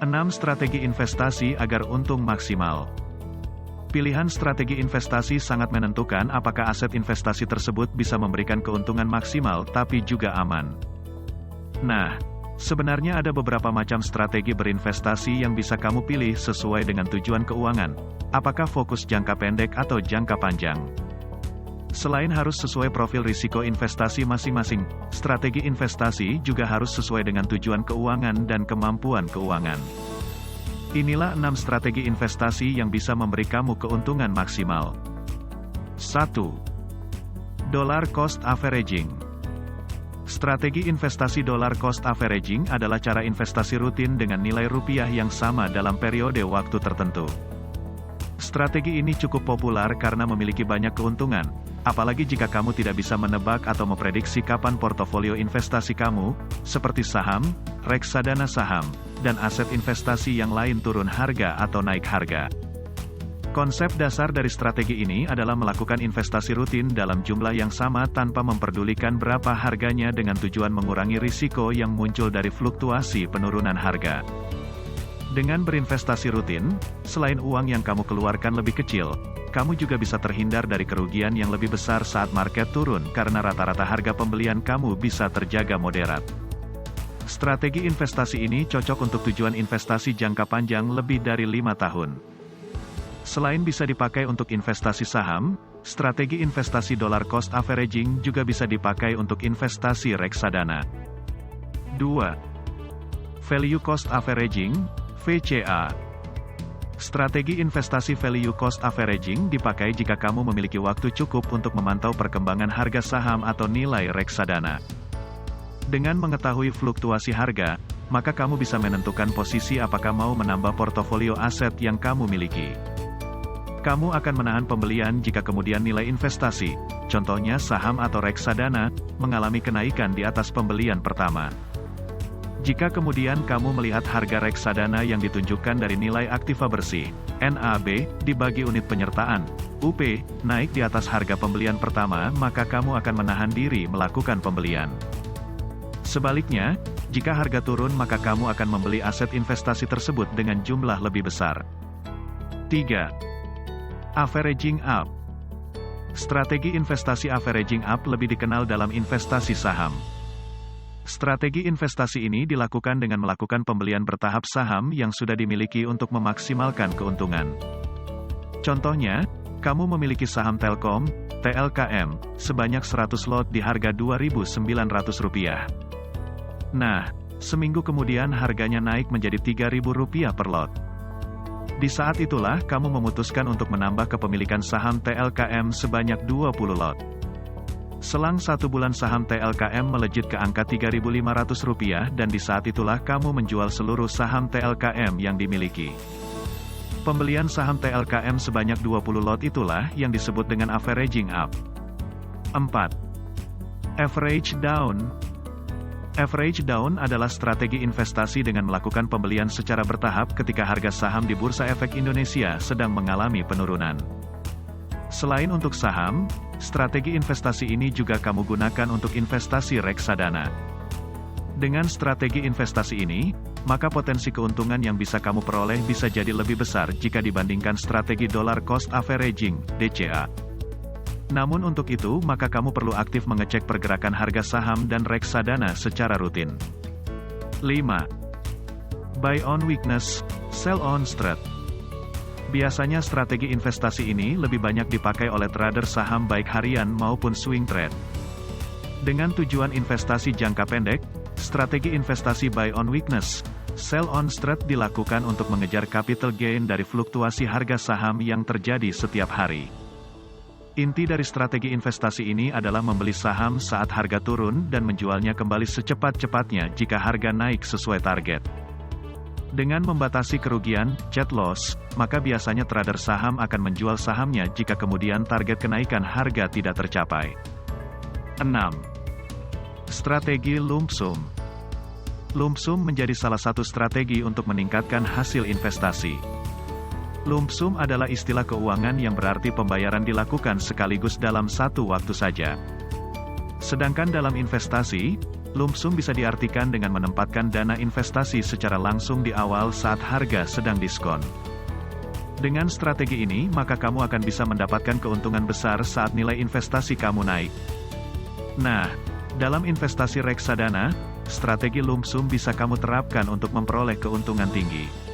6 strategi investasi agar untung maksimal. Pilihan strategi investasi sangat menentukan apakah aset investasi tersebut bisa memberikan keuntungan maksimal tapi juga aman. Nah, sebenarnya ada beberapa macam strategi berinvestasi yang bisa kamu pilih sesuai dengan tujuan keuangan, apakah fokus jangka pendek atau jangka panjang. Selain harus sesuai profil risiko investasi masing-masing, strategi investasi juga harus sesuai dengan tujuan keuangan dan kemampuan keuangan. Inilah 6 strategi investasi yang bisa memberi kamu keuntungan maksimal. 1. Dollar cost averaging. Strategi investasi dollar cost averaging adalah cara investasi rutin dengan nilai rupiah yang sama dalam periode waktu tertentu. Strategi ini cukup populer karena memiliki banyak keuntungan, apalagi jika kamu tidak bisa menebak atau memprediksi kapan portofolio investasi kamu, seperti saham, reksadana saham, dan aset investasi yang lain turun harga atau naik harga. Konsep dasar dari strategi ini adalah melakukan investasi rutin dalam jumlah yang sama tanpa memperdulikan berapa harganya dengan tujuan mengurangi risiko yang muncul dari fluktuasi penurunan harga. Dengan berinvestasi rutin, selain uang yang kamu keluarkan lebih kecil, kamu juga bisa terhindar dari kerugian yang lebih besar saat market turun karena rata-rata harga pembelian kamu bisa terjaga moderat. Strategi investasi ini cocok untuk tujuan investasi jangka panjang lebih dari 5 tahun. Selain bisa dipakai untuk investasi saham, strategi investasi dollar cost averaging juga bisa dipakai untuk investasi reksadana. 2. Value cost averaging, VCA. Strategi investasi value cost averaging dipakai jika kamu memiliki waktu cukup untuk memantau perkembangan harga saham atau nilai reksadana. Dengan mengetahui fluktuasi harga, maka kamu bisa menentukan posisi apakah mau menambah portofolio aset yang kamu miliki. Kamu akan menahan pembelian jika kemudian nilai investasi, contohnya saham atau reksadana, mengalami kenaikan di atas pembelian pertama. Jika kemudian kamu melihat harga reksadana yang ditunjukkan dari nilai aktiva bersih, NAB, dibagi unit penyertaan, UP, naik di atas harga pembelian pertama, maka kamu akan menahan diri melakukan pembelian. Sebaliknya, jika harga turun maka kamu akan membeli aset investasi tersebut dengan jumlah lebih besar. 3. Averaging up. Strategi investasi averaging up lebih dikenal dalam investasi saham. Strategi investasi ini dilakukan dengan melakukan pembelian bertahap saham yang sudah dimiliki untuk memaksimalkan keuntungan. Contohnya, kamu memiliki saham Telkom, TLKM, sebanyak 100 lot di harga Rp2.900. Nah, seminggu kemudian harganya naik menjadi Rp3.000 per lot. Di saat itulah kamu memutuskan untuk menambah kepemilikan saham TLKM sebanyak 20 lot. Selang 1 bulan saham TLKM melejit ke angka Rp3.500 dan di saat itulah kamu menjual seluruh saham TLKM yang dimiliki. Pembelian saham TLKM sebanyak 20 lot itulah yang disebut dengan averaging up. 4. Average down. Average down adalah strategi investasi dengan melakukan pembelian secara bertahap ketika harga saham di Bursa Efek Indonesia sedang mengalami penurunan. Selain untuk saham, strategi investasi ini juga kamu gunakan untuk investasi reksadana. Dengan strategi investasi ini, maka potensi keuntungan yang bisa kamu peroleh bisa jadi lebih besar jika dibandingkan strategi dollar cost averaging, DCA. Namun untuk itu maka kamu perlu aktif mengecek pergerakan harga saham dan reksadana secara rutin. 5. Buy on weakness, sell on strength. Biasanya strategi investasi ini lebih banyak dipakai oleh trader saham baik harian maupun swing trade. Dengan tujuan investasi jangka pendek, strategi investasi buy on weakness, sell on strength dilakukan untuk mengejar capital gain dari fluktuasi harga saham yang terjadi setiap hari. Inti dari strategi investasi ini adalah membeli saham saat harga turun dan menjualnya kembali secepat-cepatnya jika harga naik sesuai target. Dengan membatasi kerugian, cut loss, maka biasanya trader saham akan menjual sahamnya jika kemudian target kenaikan harga tidak tercapai. 6. Strategi lump sum. Lump sum menjadi salah satu strategi untuk meningkatkan hasil investasi. Lump sum adalah istilah keuangan yang berarti pembayaran dilakukan sekaligus dalam satu waktu saja. Sedangkan dalam investasi, Lump sum bisa diartikan dengan menempatkan dana investasi secara langsung di awal saat harga sedang diskon. Dengan strategi ini, maka kamu akan bisa mendapatkan keuntungan besar saat nilai investasi kamu naik. Nah, dalam investasi reksadana, strategi lump sum bisa kamu terapkan untuk memperoleh keuntungan tinggi.